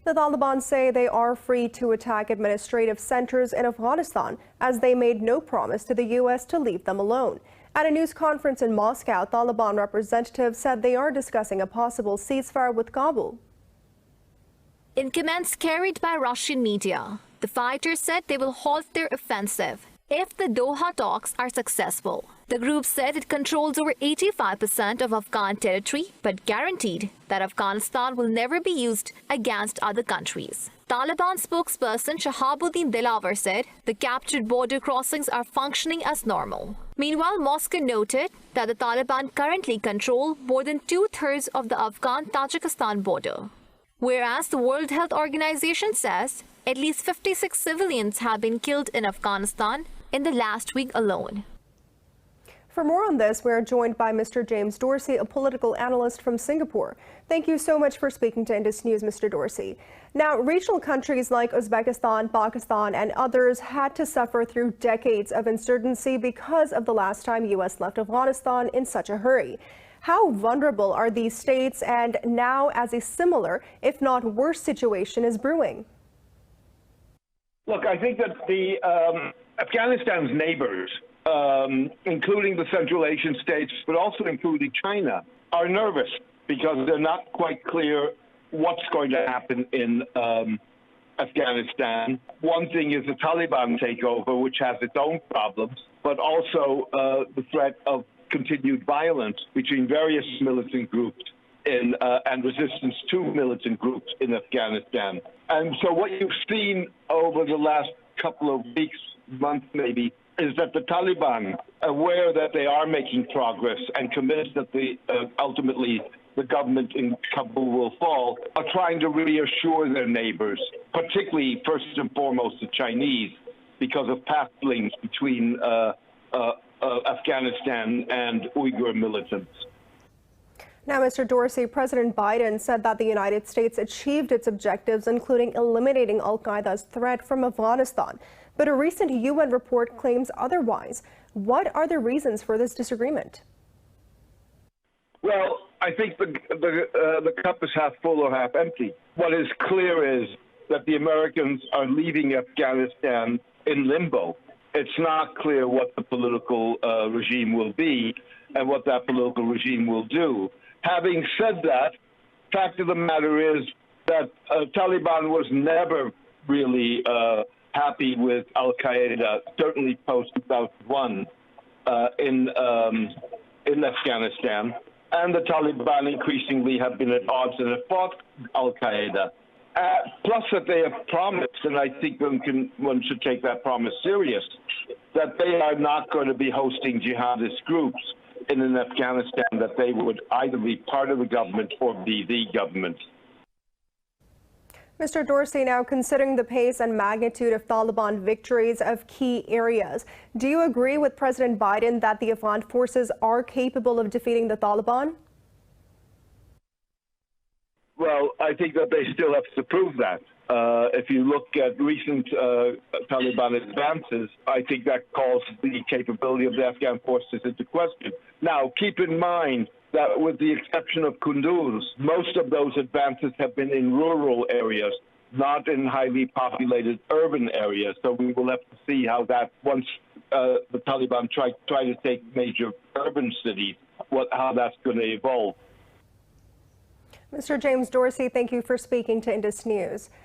The Taliban say they are free to attack administrative centers in Afghanistan, as they made no promise to the U.S. to leave them alone. At a news conference in Moscow, Taliban representatives said they are discussing a possible ceasefire with Kabul. In comments carried by Russian media, the fighters said they will halt their offensive if the Doha talks are successful. The group said it controls over 85% of Afghan territory, but guaranteed that Afghanistan will never be used against other countries. Taliban spokesperson Shahabuddin Dilawar said the captured border crossings are functioning as normal. Meanwhile, Moscow noted that the Taliban currently control more than two-thirds of the Afghan-Tajikistan border, whereas the World Health Organization says at least 56 civilians have been killed in Afghanistan in the last week alone. For more on this, we're joined by Mr. James Dorsey, a political analyst from Singapore. Thank you so much for speaking to Indus News, Mr. Dorsey. Now, regional countries like Uzbekistan, Pakistan, and others had to suffer through decades of insurgency because of the last time U.S. left Afghanistan in such a hurry. How vulnerable are these states, and now as a similar, if not worse, situation is brewing? Look, I think that Afghanistan's neighbors, including the Central Asian states, but also including China, are nervous because they're not quite clear what's going to happen in Afghanistan. One thing is the Taliban takeover, which has its own problems, but also the threat of continued violence between various militant groups and resistance to militant groups in Afghanistan. And so what you've seen over the last couple of weeks, months maybe, is that the Taliban, aware that they are making progress and convinced that ultimately the government in Kabul will fall, are trying to reassure their neighbors, particularly first and foremost the Chinese, because of past links between Afghanistan and Uyghur militants. Now, Mr. Dorsey, President Biden said that the United States achieved its objectives, including eliminating al-Qaeda's threat from Afghanistan. But a recent UN report claims otherwise. What are the reasons for this disagreement? Well, I think the cup is half full or half empty. What is clear is that the Americans are leaving Afghanistan in limbo. It's not clear what the political regime will be and what that political regime will do. Having said that, fact of the matter is that Taliban was never really happy with al-Qaeda, certainly post-2001 in Afghanistan. And the Taliban increasingly have been at odds and have fought al-Qaeda. Plus that they have promised, and I think one should take that promise serious, that they are not going to be hosting jihadist groups in Afghanistan, that they would either be part of the government or be the government. Mr. Dorsey, now considering the pace and magnitude of Taliban victories of key areas, do you agree with President Biden that the Afghan forces are capable of defeating the Taliban? Well, I think that they still have to prove that. If you look at recent Taliban advances, I think that calls the capability of the Afghan forces into question. Now, keep in mind that with the exception of Kunduz, most of those advances have been in rural areas, not in highly populated urban areas. So we will have to see how that, once the Taliban try to take major urban cities, how that's going to evolve. Mr. James Dorsey, thank you for speaking to Indus News.